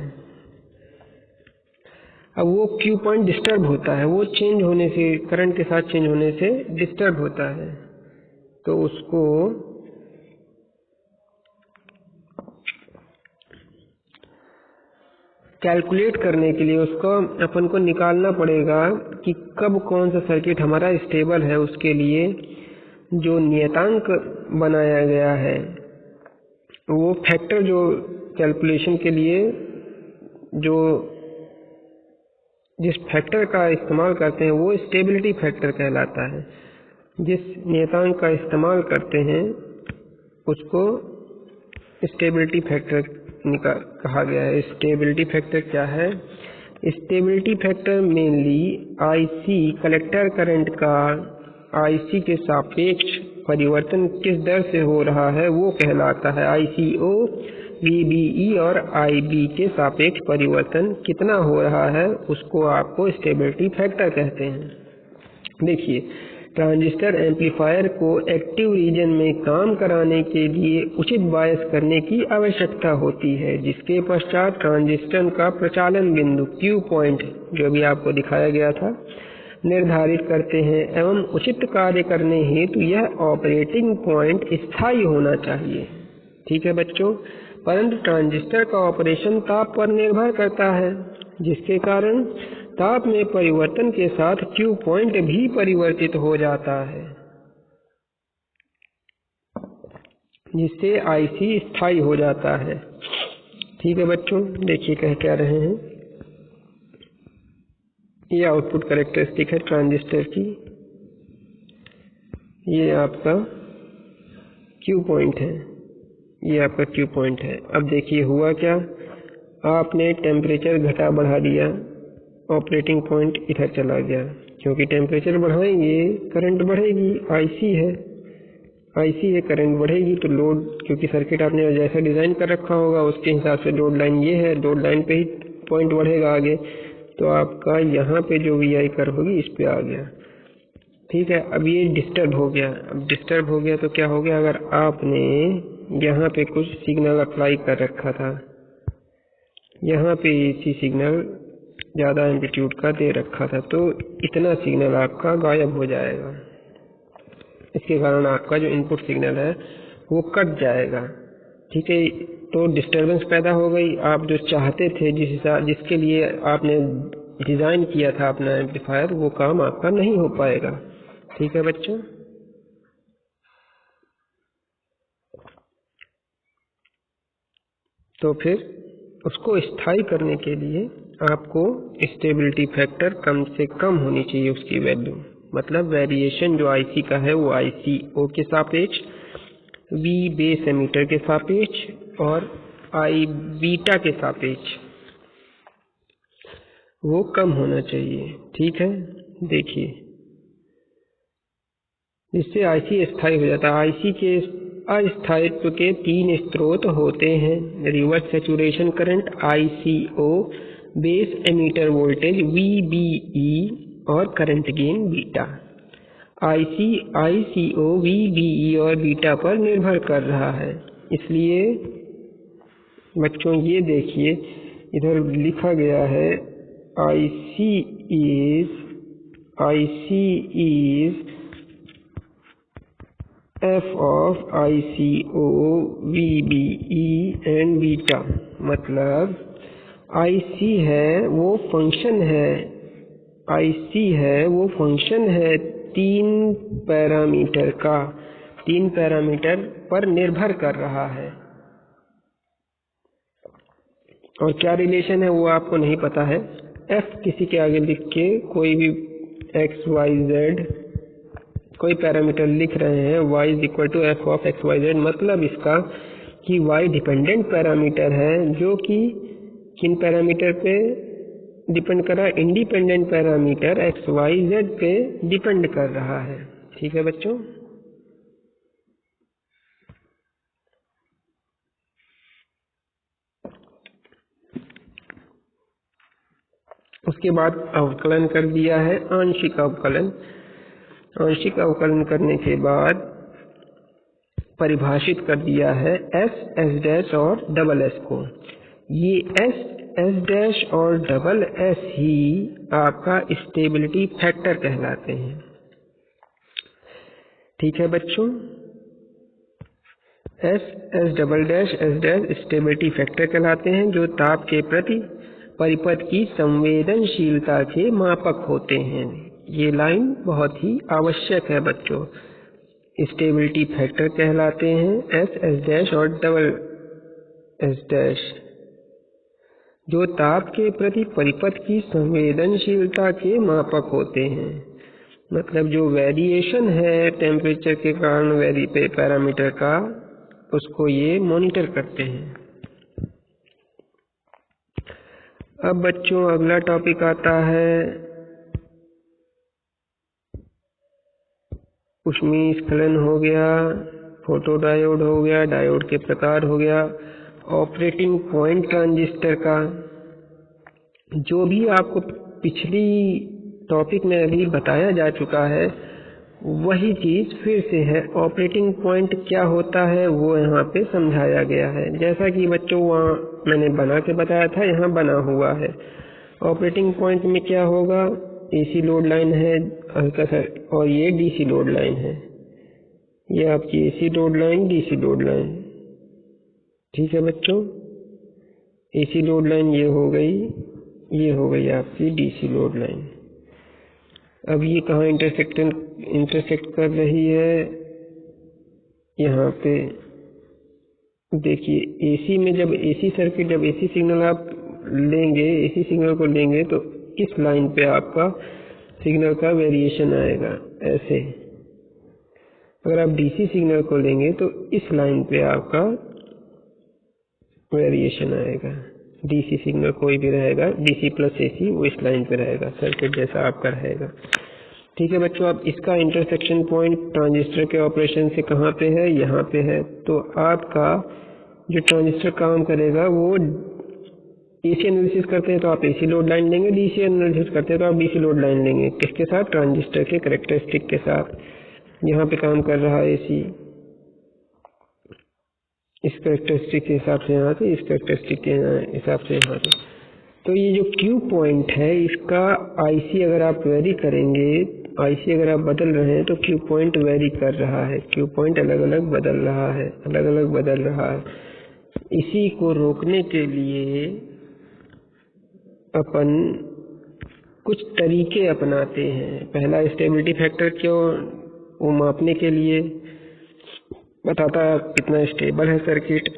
अब वो Q पॉइंट डिस्टर्ब होता है, वो चेंज होने से, करंट के साथ चेंज होने से डिस्टर्ब होता है। तो उसको कैलकुलेट करने के लिए उसको अपन को निकालना पड़ेगा कि कब कौन सा सर्किट हमारा स्टेबल है। उसके लिए जो नियतांक बनाया गया है, वो फैक्टर जो कैलकुलेशन के लिए जिस फैक्टर का इस्तेमाल करते हैं, वो स्टेबिलिटी फैक्टर कहलाता है। जिस नियतांक का इस्तेमाल करते हैं उसको स्टेबिलिटी फैक्टर कहा गया है। स्टेबिलिटी फैक्टर क्या है? Stability factor mainly IC collector current का IC के सापेक्ष परिवर्तन किस दर से हो रहा है वो कहलाता है। ICO, VBE और IB के सापेक्ष परिवर्तन कितना हो रहा है उसको आपको स्टेबिलिटी फैक्टर कहते हैं। देखिए, ट्रांजिस्टर एम्पलीफायर को एक्टिव रीजन में काम कराने के लिए उचित बायस करने की आवश्यकता होती है, जिसके पश्चात ट्रांजिस्टर का प्रचालन बिंदु Q पॉइंट, जो भी आपको दिखाया गया था, निर्धारित करते हैं एवं उचित कार्य करने हेतु यह ऑपरेटिंग पॉइंट स्थायी होना चाहिए। ठीक है बच्चों, परंतु ट्रांजिस्टर का ऑपरेशन ताप पर निर्भर करता है, जिसके कारण ताप में परिवर्तन के साथ Q पॉइंट भी परिवर्तित हो जाता है, जिससे IC स्थायी हो जाता है। ठीक है बच्चों, देखिए कह क्या रहे हैं, ये आउटपुट कैरेक्टरिस्टिक है ट्रांजिस्टर की, ये आपका Q पॉइंट है, ये आपका Q पॉइंट है। अब देखिए हुआ क्या, आपने टेम्परेचर घटा बढ़ा दिया, ऑपरेटिंग पॉइंट इधर चला गया, क्योंकि टेम्परेचर बढ़ाएंगे करंट बढ़ेगी। IC है, करंट बढ़ेगी तो लोड, क्योंकि सर्किट आपने जैसा डिज़ाइन कर रखा होगा उसके हिसाब से लोड लाइन ये है, लोड लाइन पे ही पॉइंट बढ़ेगा आगे तो आपका यहाँ पे जो वी आई कर्व होगी इस पे आ गया। ठीक है, अब ये डिस्टर्ब हो गया। अब डिस्टर्ब हो गया तो क्या हो गया, अगर आपने यहाँ पे कुछ सिग्नल अप्लाई कर रखा था, यहाँ पे एसी सिग्नल ज़्यादा एम्पलीट्यूड का दे रखा था, तो इतना सिग्नल आपका गायब हो जाएगा। इसके कारण आपका जो इनपुट सिग्नल है वो कट जाएगा। ठीक है, तो डिस्टर्बेंस पैदा हो गई। आप जो चाहते थे, जिसके लिए आपने डिज़ाइन किया था अपना एम्पलीफायर, वो काम आपका नहीं हो पाएगा। ठीक है बच्चों, तो फिर उसको स्थायी करने के लिए आपको स्टेबिलिटी फैक्टर कम से कम होनी चाहिए उसकी वैल्यू। मतलब वेरिएशन जो आईसी का है वो आईसीओ के सापेक्ष, वी बेस एमीटर के सापेक्ष और आई बीटा के सापेक्ष वो कम होना चाहिए। ठीक है, देखिए, जिससे आईसी स्थायी हो जाता है। आईसी के अस्थायित्व के 3 स्रोत होते हैं: reverse saturation current ICO, base emitter voltage VBE और current gain beta. IC ICO, VBE और बीटा पर निर्भर कर रहा है। इसलिए बच्चों ये देखिए, इधर लिखा गया है IC is f of ICO, VBE and beta. मतलब IC है वो फंक्शन है, IC है वो फंक्शन है 3 पैरामीटर का, 3 पैरामीटर पर निर्भर कर रहा है। और क्या रिलेशन है वो आपको नहीं पता है। f किसी के आगे लिख के कोई भी x y z कोई पैरामीटर लिख रहे हैं, y is equal to F of X Y Z, मतलब इसका कि y डिपेंडेंट पैरामीटर है, जो कि किन पैरामीटर पे डिपेंड कर रहा है, independent parameter X Y Z पे डिपेंड कर रहा है। ठीक है बच्चों, उसके बाद अवकलन कर दिया है, आंशिक अवकलन। आंशिक अवकलन करने के बाद परिभाषित कर दिया है एस, एस डैश और डबल एस को। ये एस, एस डैश और डबल एस ही आपका स्टेबिलिटी फैक्टर कहलाते हैं। ठीक है बच्चों, S, S double dash, S dash stability factor कहलाते हैं, जो ताप के प्रति परिपथ की संवेदनशीलता के मापक होते हैं। ये लाइन बहुत ही आवश्यक है बच्चों। स्टेबिलिटी फैक्टर कहलाते हैं एस, एस डैश और डबल एस डैश, जो ताप के प्रति परिपथ की संवेदनशीलता के मापक होते हैं। मतलब जो वेरिएशन है टेम्परेचर के कारण वेरी पे पैरामीटर का, उसको ये मॉनिटर करते हैं। अब बच्चों अगला टॉपिक आता है ऊष्मीय स्खलन हो गया, फोटोडायोड हो गया, डायोड के प्रकार हो गया, ऑपरेटिंग पॉइंट ट्रांजिस्टर का। जो भी आपको पिछली टॉपिक में अभी बताया जा चुका है वही चीज़ फिर से है। ऑपरेटिंग पॉइंट क्या होता है वो यहाँ पे समझाया गया है। जैसा कि बच्चों वहाँ मैंने बना के बताया था, यहाँ बना हुआ है। ऑपरेटिंग पॉइंट में क्या होगा, एसी लोड लाइन है हल्का सा, और ये डीसी लोड लाइन है। ये आपकी AC load line, DC load line. ठीक है बच्चों, एसी लोड लाइन ये हो गई, ये हो गई आपकी डीसी लोड लाइन। अब ये कहाँ इंटरसेक्ट कर रही है, यहाँ पे देखिए। एसी में जब एसी सर्किट, जब एसी सिग्नल आप लेंगे, एसी सिग्नल को लेंगे तो इस लाइन पे आपका सिग्नल का वेरिएशन आएगा ऐसे। अगर आप डीसी सिग्नल को लेंगे तो इस लाइन पे आपका वेरिएशन आएगा। डीसी सिग्नल कोई भी रहेगा, डीसी प्लस एसी, वो इस लाइन पे रहेगा, सर्किट जैसा आपका रहेगा। ठीक है बच्चों, अब इसका इंटरसेक्शन पॉइंट ट्रांजिस्टर के ऑपरेशन से कहाँ पे है, यहाँ पे है। तो आपका जो ट्रांजिस्टर काम करेगा वो एसी एनालिसिस करते हैं तो आप एसी लोड लाइन लेंगे, डीसी एनालिसिस करते हैं तो आप डीसी लोड लाइन लेंगे। किसके साथ? ट्रांजिस्टर के कैरेक्टरिस्टिक के साथ। यहाँ पे काम कर रहा है एसी, इस कैरेक्टरिस्टिक के हिसाब से यहाँ से, इस कैरेक्टरिस्टिक के हिसाब से यहाँ से। तो ये जो क्यू पॉइंट है इसका आईसी अगर आप वेरी करेंगे, आईसी अगर आप बदल रहे हैं तो क्यू पॉइंट वेरी कर रहा है, क्यू पॉइंट अलग अलग बदल रहा है, अलग अलग बदल रहा है। इसी को रोकने के लिए अपन कुछ तरीके अपनाते हैं। पहला स्टेबिलिटी फैक्टर क्यों, वो मापने के लिए बताता है कितना स्टेबल है सर्किट।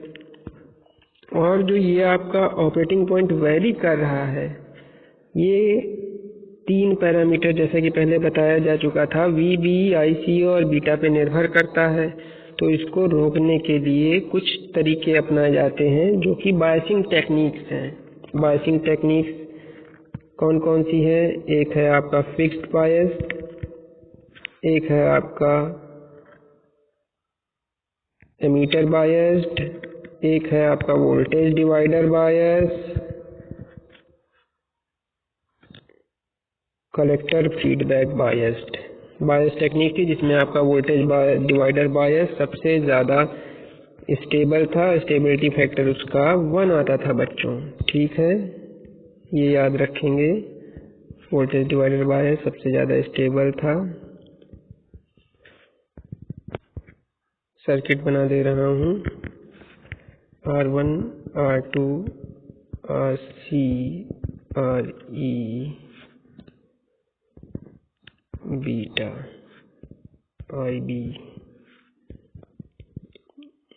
और जो ये आपका ऑपरेटिंग पॉइंट वेरी कर रहा है, ये 3 पैरामीटर जैसा कि पहले बताया जा चुका था, वी, बी, आई, सी और बीटा पे निर्भर करता है। तो इसको रोकने के लिए कुछ तरीके अपनाए जाते हैं जो कि बायसिंग टेक्निक्स हैं। बायसिंग टेक्निक्स कौन कौन सी है? एक है आपका फिक्स्ड बायस, एक है आपका एमीटर बायस्ड, एक है आपका voltage divider bias, collector feedback biased. Bias technique थी जिसमें आपका वोल्टेज डिवाइडर बायस सबसे ज़्यादा स्टेबल था, स्टेबिलिटी फैक्टर उसका 1 आता था बच्चों। ठीक है, ये याद रखेंगे, वोल्टेज डिवाइडर बायस सबसे ज़्यादा स्टेबल था। सर्किट बना दे रहा हूँ, R1, R2, RC, RE, beta, IB,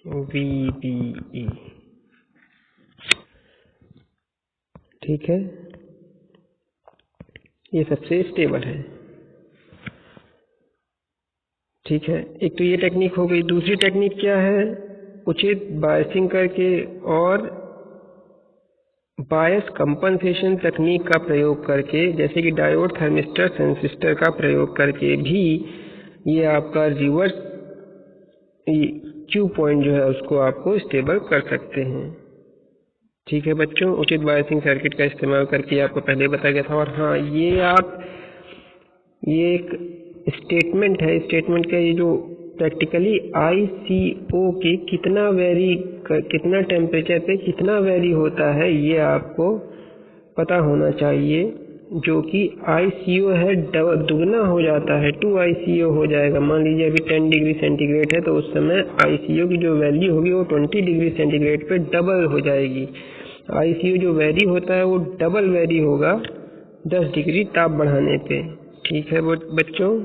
VBE। ठीक है, ये सबसे स्टेबल है। ठीक है, एक तो ये टेक्निक हो गई। दूसरी टेक्निक क्या है? उचित बायसिंग करके और बायस कंपनसेशन तकनीक का प्रयोग करके, जैसे कि डायोड, थर्मिस्टर, ट्रांजिस्टर का प्रयोग करके भी ये आपका रिवर्स क्यू पॉइंट जो है उसको आपको स्टेबल कर सकते हैं। ठीक है बच्चों, उचित बायसिंग सर्किट का इस्तेमाल करके आपको पहले बताया गया था। और हाँ, ये एक स्टेटमेंट है, स्टेटमेंट का ये जो प्रैक्टिकली ICO के कितना टेम्परेचर पे कितना वेरी होता है ये आपको पता होना चाहिए। जो कि ICO है दुगना हो जाता है, 2 ICO हो जाएगा। मान लीजिए अभी 10 डिग्री सेंटीग्रेड है तो उस समय ICO की जो वैल्यू होगी वो 20 डिग्री सेंटीग्रेड पे डबल हो जाएगी। ICO जो वैरी होता है वो डबल वैरी होगा 10 डिग्री ताप बढ़ाने पे। ठीक है बच्चों,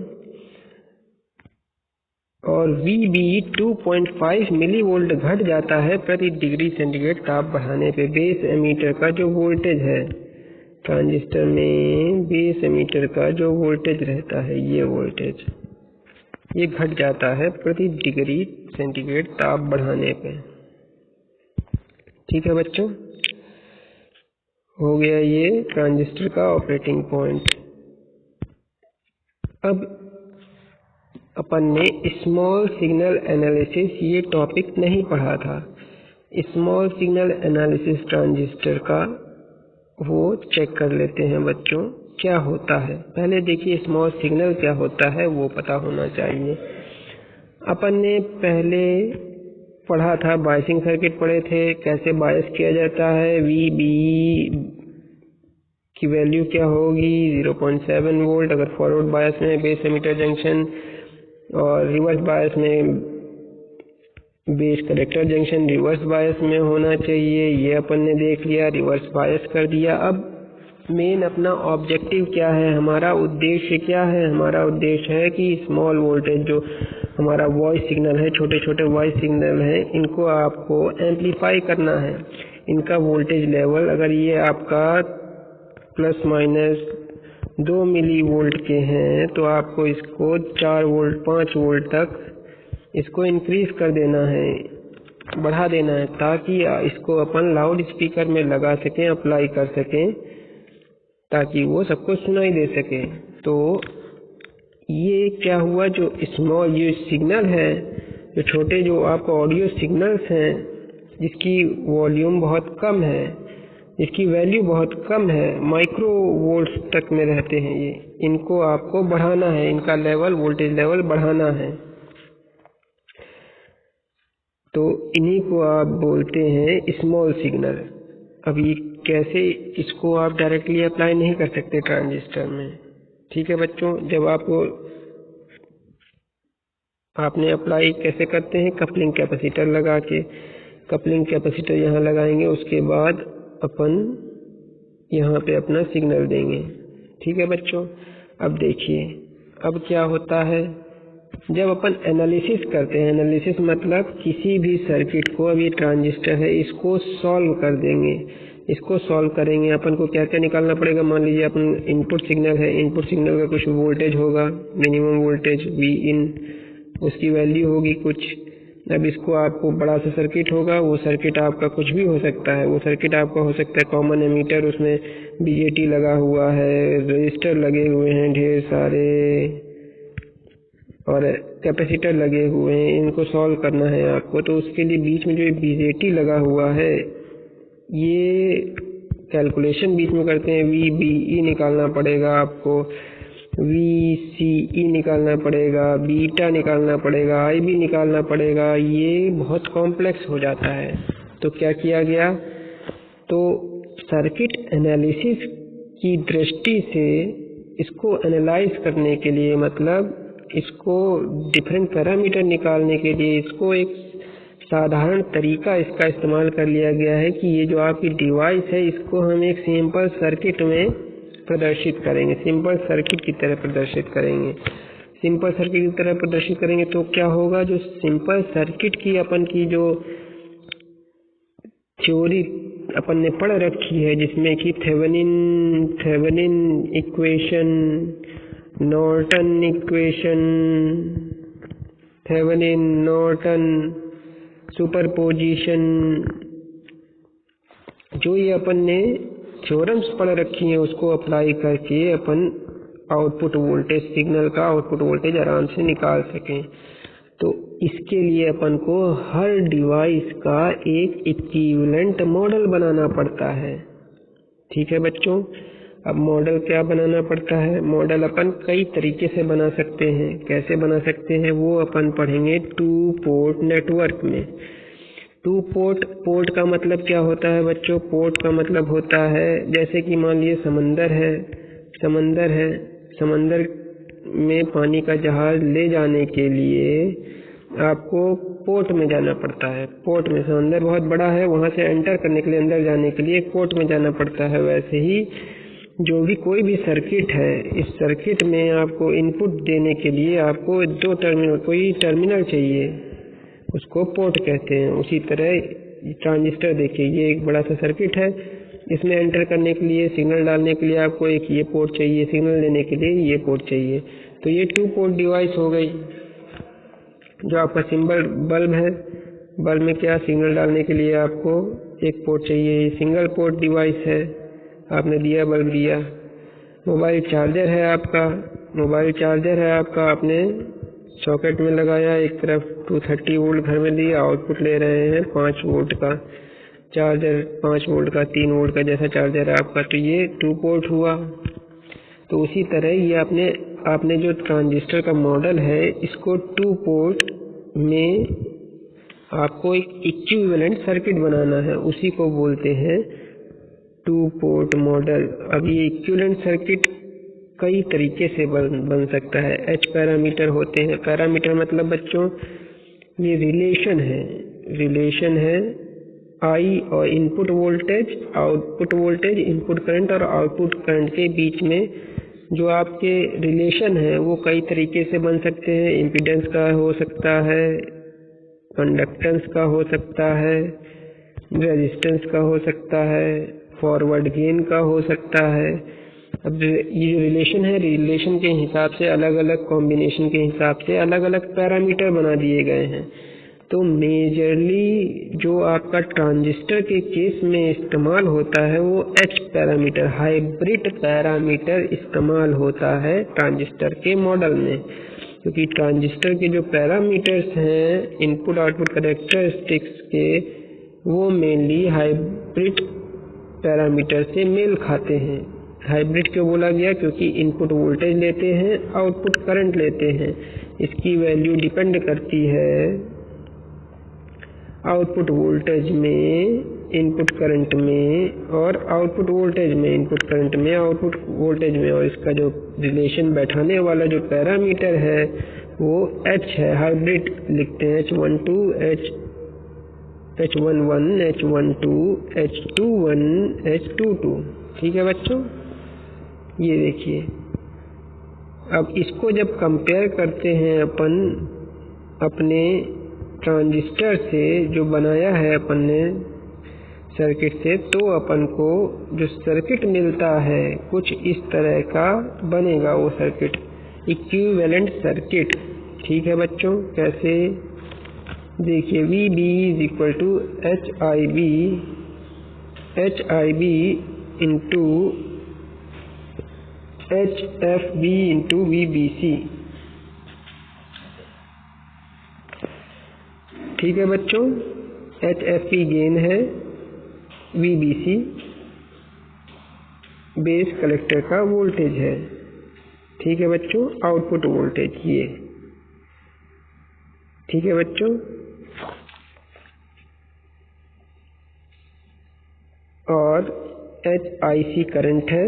और VB 2.5 मिलीवोल्ट घट जाता है प्रति डिग्री सेंटीग्रेड ताप बढ़ाने पे। बेस एमीटर का जो वोल्टेज है, ट्रांजिस्टर में बेस एमीटर का जो वोल्टेज रहता है, ये वोल्टेज ये घट जाता है प्रति डिग्री सेंटीग्रेड ताप बढ़ाने पे। ठीक है बच्चों, हो गया ये ट्रांजिस्टर का ऑपरेटिंग पॉइंट। अब अपन ने स्मॉल सिग्नल एनालिसिस ये टॉपिक नहीं पढ़ा था। स्मॉल सिग्नल एनालिसिस ट्रांजिस्टर का वो चेक कर लेते हैं बच्चों, क्या होता है। पहले देखिए स्मॉल सिग्नल क्या होता है वो पता होना चाहिए। अपन ने पहले पढ़ा था, बायसिंग सर्किट पढ़े थे, कैसे बायस किया जाता है। VB की वैल्यू क्या होगी? 0.7 वोल्ट अगर फॉरवर्ड बायस में बेस एमीटर जंक्शन, और रिवर्स बायस में base collector junction reverse bias में होना चाहिए। ये अपन ने देख लिया, रिवर्स बायस कर दिया। अब मेन अपना ऑब्जेक्टिव क्या है, हमारा उद्देश्य क्या है? हमारा उद्देश्य है कि स्मॉल वोल्टेज जो हमारा वॉइस सिग्नल है, छोटे छोटे वॉइस सिग्नल है, इनको आपको एम्पलीफाई करना है। इनका वोल्टेज लेवल अगर ये आपका प्लस माइनस 2 मिली वोल्ट के हैं तो आपको इसको 4 वोल्ट 5 वोल्ट तक इसको इंक्रीज कर देना है, बढ़ा देना है, ताकि इसको अपन लाउड स्पीकर में लगा सकें, अप्लाई कर सकें, ताकि वो सबको सुनाई दे सके। तो ये क्या हुआ, जो स्मॉल ये सिग्नल है, जो छोटे जो आपको ऑडियो सिग्नल्स हैं जिसकी वॉल्यूम बहुत कम है, इसकी वैल्यू बहुत कम है, माइक्रो वोल्ट्स तक में रहते हैं ये। इनको आपको बढ़ाना है, इनका लेवल, वोल्टेज लेवल बढ़ाना है। तो इन्हीं को आप बोलते हैं स्मॉल सिग्नल। अभी कैसे, इसको आप डायरेक्टली अप्लाई नहीं कर सकते ट्रांजिस्टर में। ठीक है बच्चों, जब आपने अप्लाई कैसे करते हैं, कपलिंग कैपेसिटर लगा के, कपलिंग कैपेसिटर यहाँ लगाएंगे, उसके बाद अपन यहाँ पे अपना सिग्नल देंगे। ठीक है बच्चों, अब देखिए अब क्या होता है जब अपन एनालिसिस करते हैं। एनालिसिस मतलब किसी भी सर्किट को, अब ये ट्रांजिस्टर है, इसको सॉल्व कर देंगे। इसको सॉल्व करेंगे, अपन को क्या क्या निकालना पड़ेगा। मान लीजिए अपन इनपुट सिग्नल है, इनपुट सिग्नल का कुछ वोल्टेज होगा, मिनिमम वोल्टेज वी इन, उसकी वैल्यू होगी कुछ। अब इसको आपको बड़ा सा सर्किट होगा, वो सर्किट आपका कुछ भी हो सकता है। वो सर्किट आपका हो सकता है कॉमन एमीटर, उसमें बीजेटी लगा हुआ है, रजिस्टर लगे हुए हैं ढेर सारे, और कैपेसिटर लगे हुए हैं। इनको सॉल्व करना है आपको, तो उसके लिए बीच में जो बीजेटी लगा हुआ है, ये कैलकुलेशन बीच में करते हैं। वी बी ई निकालना पड़ेगा आपको, वी सी ई निकालना पड़ेगा, बीटा निकालना पड़ेगा, आई बी निकालना पड़ेगा। ये बहुत कॉम्प्लेक्स हो जाता है। तो क्या किया गया, तो सर्किट एनालिसिस की दृष्टि से इसको एनालाइज करने के लिए, मतलब इसको डिफरेंट पैरामीटर निकालने के लिए, इसको एक साधारण तरीका इसका इस्तेमाल कर लिया गया है कि ये जो आपकी डिवाइस है, इसको हम एक सिंपल सर्किट में प्रदर्शित करेंगे, सिंपल सर्किट की तरह प्रदर्शित करेंगे। सिंपल सर्किट की तरह प्रदर्शित करेंगे तो क्या होगा, जो सिंपल सर्किट की अपन की जो थ्योरी अपन ने पढ़ रखी है, जिसमें कि Thevenin equation, Norton equation, Thevenin Norton superposition, जो ये अपन ने थ्योरम्स पढ़ रखी हैं, उसको अप्लाई करके अपन आउटपुट वोल्टेज, सिग्नल का आउटपुट वोल्टेज आराम से निकाल सकें। तो इसके लिए अपन को हर डिवाइस का एक इक्विवेलेंट मॉडल बनाना पड़ता है। ठीक है बच्चों, अब मॉडल क्या बनाना पड़ता है, मॉडल अपन कई तरीके से बना सकते हैं। कैसे बना सकते हैं वो अपन पढ़ेंगे 2 पोर्ट नेटवर्क में। 2 पोर्ट का मतलब क्या होता है बच्चों, पोर्ट का मतलब होता है, जैसे कि मान लीजिए समंदर है, समंदर में पानी का जहाज ले जाने के लिए आपको पोर्ट में जाना पड़ता है। पोर्ट में, समंदर बहुत बड़ा है, वहां से एंटर करने के लिए, अंदर जाने के लिए एक पोर्ट में जाना पड़ता है। वैसे ही जो भी कोई भी सर्किट है, इस सर्किट में आपको इनपुट देने के लिए आपको 2 टर्मिनल, कोई टर्मिनल चाहिए, उसको पोर्ट कहते हैं। उसी तरह ट्रांजिस्टर देखिए, ये एक बड़ा सा सर्किट है, इसमें एंटर करने के लिए, सिग्नल डालने के लिए आपको एक ये पोर्ट चाहिए, सिग्नल लेने के लिए ये पोर्ट चाहिए। तो ये 2 पोर्ट डिवाइस हो गई। जो आपका सिंबल बल्ब है, बल्ब में क्या, सिग्नल डालने के लिए आपको एक पोर्ट चाहिए, ये सिंगल पोर्ट डिवाइस है, आपने दिया, बल्ब दिया। मोबाइल चार्जर है आपका, आपने सॉकेट में लगाया, एक तरफ 230 वोल्ट घर में दिया, आउटपुट ले रहे हैं 5 वोल्ट का चार्जर, 5 वोल्ट का, 3 वोल्ट का जैसा चार्जर है आपका। तो ये 2 पोर्ट हुआ। तो उसी तरह ये आपने जो ट्रांजिस्टर का मॉडल है, इसको 2 पोर्ट में आपको एक इक्विवेलेंट सर्किट बनाना है, उसी को बोलते हैं 2 पोर्ट मॉडल। अब ये इक्विवेलेंट सर्किट कई तरीके से बन सकता है। एच पैरामीटर होते हैं। पैरामीटर मतलब बच्चों ये रिलेशन है आई और input voltage, output voltage, input current और आउटपुट करंट के बीच में जो आपके रिलेशन है वो कई तरीके से बन सकते हैं। इम्पीडेंस का हो सकता है, कंडक्टेंस का हो सकता है, रेजिस्टेंस का हो सकता है, फॉरवर्ड गेन का हो सकता है। अब ये जो रिलेशन है, रिलेशन के हिसाब से, अलग अलग कॉम्बिनेशन के हिसाब से अलग अलग पैरामीटर बना दिए गए हैं। तो मेजरली जो आपका ट्रांजिस्टर के केस में इस्तेमाल होता है वो एच पैरामीटर, हाइब्रिड पैरामीटर इस्तेमाल होता है ट्रांजिस्टर के मॉडल में, क्योंकि ट्रांजिस्टर के जो पैरामीटर्स हैं इनपुट आउटपुट कैरेक्टरिस्टिक्स के, वो मेनली हाइब्रिड पैरामीटर से मेल खाते हैं। हाइब्रिड क्यों बोला गया? क्योंकि इनपुट वोल्टेज लेते हैं, आउटपुट करंट लेते हैं। इसकी वैल्यू डिपेंड करती है आउटपुट वोल्टेज में, इनपुट करंट में, और आउटपुट वोल्टेज में, इनपुट करंट में, आउटपुट वोल्टेज में। और इसका जो रिलेशन बैठाने वाला जो पैरामीटर है वो H है। हाइब्रिड लिखते हैं H12, H11, H12, H21, H22। ठीक है बच्चों, ये देखिए। अब इसको जब कंपेयर करते हैं अपन अपने ट्रांजिस्टर से जो बनाया है अपन ने सर्किट से, तो अपन को जो सर्किट मिलता है कुछ इस तरह का बनेगा वो सर्किट, इक्विवेलेंट सर्किट। ठीक है बच्चों, कैसे? देखिए, VB is equal to HIB into HFB into VBC। ठीक है बच्चों, HFB गेन है, VBC बेस कलेक्टर का वोल्टेज है। ठीक है बच्चों, आउटपुट वोल्टेज ये। ठीक है बच्चों, और HIC करंट है,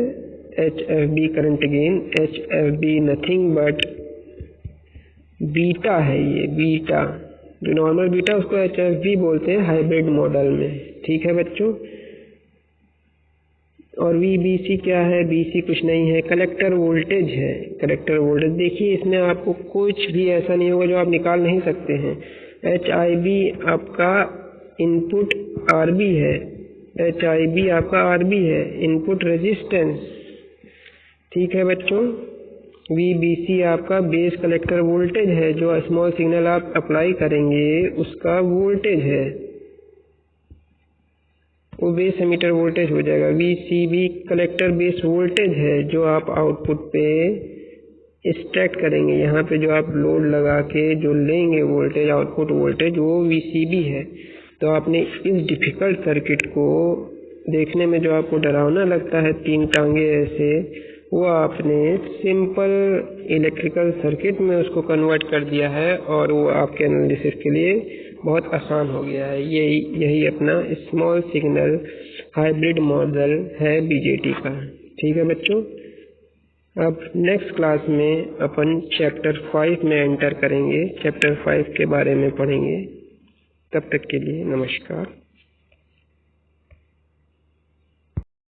HFB current gain. HFB nothing but beta है, ये बीटा, जो नॉर्मल बीटा उसको HFB बोलते हैं हाइब्रिड मॉडल में। ठीक है बच्चों, और VBC क्या है? BC कुछ नहीं है, कलेक्टर वोल्टेज है। कलेक्टर वोल्टेज देखिए, इसमें आपको कुछ भी ऐसा नहीं होगा जो आप निकाल नहीं सकते हैं। HIB आपका इनपुट RB है, HIB आपका RB है, इनपुट रेजिस्टेंस। ठीक है बच्चों, VBC आपका बेस कलेक्टर वोल्टेज है, जो स्मॉल सिग्नल आप अप्लाई करेंगे उसका वोल्टेज है, वो बेस एमीटर वोल्टेज हो जाएगा। VCB कलेक्टर बेस वोल्टेज है, जो आप आउटपुट पे एक्सट्रैक्ट करेंगे, यहाँ पे जो आप लोड लगा के जो लेंगे वोल्टेज, आउटपुट वोल्टेज, वो VCB है। तो आपने इस डिफिकल्ट सर्किट को देखने में जो आपको डरावना लगता है, तीन टांगे ऐसे, वो आपने सिंपल इलेक्ट्रिकल सर्किट में उसको कन्वर्ट कर दिया है, और वो आपके एनालिसिस के लिए बहुत आसान हो गया है। यही अपना स्मॉल सिग्नल हाइब्रिड मॉडल है BJT का। ठीक है बच्चों, अब नेक्स्ट क्लास में अपन चैप्टर 5 में एंटर करेंगे, चैप्टर 5 के बारे में पढ़ेंगे। तब तक के लिए नमस्कार।